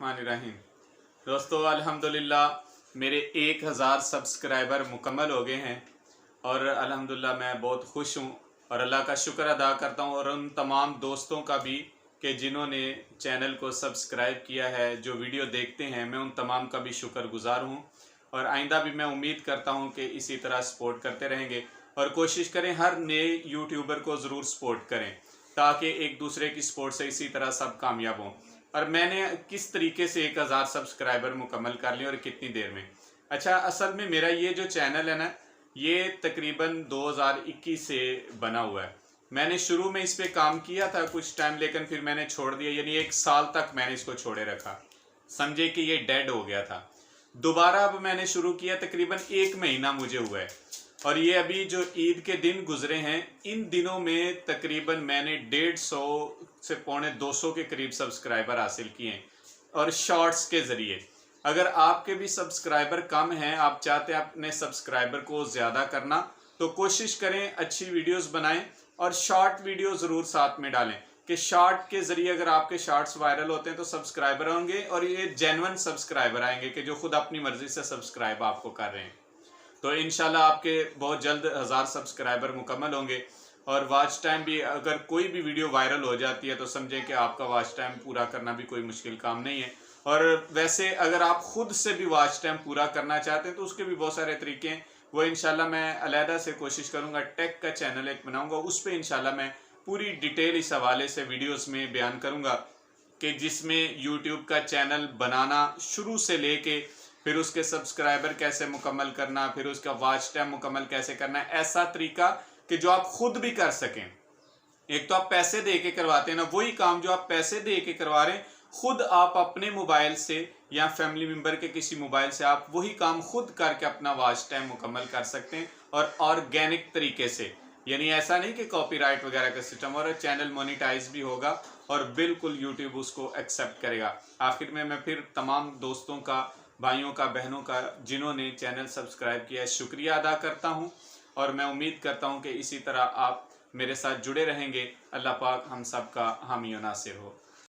बिस्मिल्लाहिर्रहमानिर्रहीम। दोस्तों अल्हम्दुलिल्लाह मेरे 1000 सब्सक्राइबर मुकम्मल हो गए हैं और अल्हम्दुलिल्लाह मैं बहुत खुश हूँ और अल्लाह का शुक्र अदा करता हूँ और उन तमाम दोस्तों का भी कि जिन्होंने चैनल को सब्सक्राइब किया है, जो वीडियो देखते हैं, मैं उन तमाम का भी शुक्रगुजार हूँ। और आइंदा भी मैं उम्मीद करता हूँ कि इसी तरह सपोर्ट करते रहेंगे और कोशिश करें हर नए यूट्यूबर को ज़रूर सपोर्ट करें ताकि एक दूसरे की सपोर्ट से इसी तरह सब कामयाब हों। और मैंने किस तरीके से 1000 सब्सक्राइबर मुकम्मल कर लिए और कितनी देर में। अच्छा, असल में मेरा ये जो चैनल है ना, ये तकरीबन 2021 से बना हुआ है। मैंने शुरू में इस पे काम किया था कुछ टाइम, लेकिन फिर मैंने छोड़ दिया, यानी 1 साल तक मैंने इसको छोड़े रखा, समझे कि ये डेड हो गया था। दोबारा अब मैंने शुरू किया, तकरीबन 1 महीना मुझे हुआ है और ये अभी जो ईद के दिन गुजरे हैं, इन दिनों में तकरीबन मैंने 150 से पौने 200 के करीब सब्सक्राइबर हासिल किए हैं और शॉर्ट्स के ज़रिए। अगर आपके भी सब्सक्राइबर कम हैं, आप चाहते हैं अपने सब्सक्राइबर को ज़्यादा करना, तो कोशिश करें अच्छी वीडियोस बनाएं और शॉर्ट वीडियो ज़रूर साथ में डालें कि शॉर्ट के ज़रिए अगर आपके शॉर्ट्स वायरल होते हैं तो सब्सक्राइबर होंगे और ये जेन्युइन सब्सक्राइबर आएंगे कि जो खुद अपनी मर्ज़ी से सब्सक्राइब आपको कर रहे हैं। तो इंशाल्लाह आपके बहुत जल्द 1000 सब्सक्राइबर मुकम्मल होंगे और वॉच टाइम भी, अगर कोई भी वीडियो वायरल हो जाती है तो समझें कि आपका वॉच टाइम पूरा करना भी कोई मुश्किल काम नहीं है। और वैसे अगर आप खुद से भी वॉच टाइम पूरा करना चाहते हैं तो उसके भी बहुत सारे तरीके हैं, वो इंशाल्लाह मैं अलहदा से कोशिश करूंगा। टेक का चैनल एक बनाऊंगा, उस पर इंशाल्लाह मैं पूरी डिटेल इस हवाले से वीडियोस में बयान करूंगा कि जिसमें यूट्यूब का चैनल बनाना शुरू से लेके फिर उसके सब्सक्राइबर कैसे मुकम्मल करना, फिर उसका वॉच टाइम मुकम्मल कैसे करना है, ऐसा तरीका कि जो आप खुद भी कर सकें। एक तो आप पैसे दे के करवाते हैं ना, वही काम जो आप पैसे दे के करवा रहे हैं, खुद आप अपने मोबाइल से या फैमिली मेम्बर के किसी मोबाइल से आप वही काम खुद करके अपना वॉच टाइम मुकम्मल कर सकते हैं और ऑर्गेनिक तरीके से। यानी ऐसा नहीं कि कॉपीराइट वगैरह का सिस्टम, और चैनल मोनिटाइज भी होगा और बिल्कुल यूट्यूब उसको एक्सेप्ट करेगा। आखिर में मैं फिर तमाम दोस्तों का, भाइयों का, बहनों का जिन्होंने चैनल सब्सक्राइब किया है, शुक्रिया अदा करता हूं और मैं उम्मीद करता हूं कि इसी तरह आप मेरे साथ जुड़े रहेंगे। अल्लाह पाक हम सब का हामी और नासिर हो।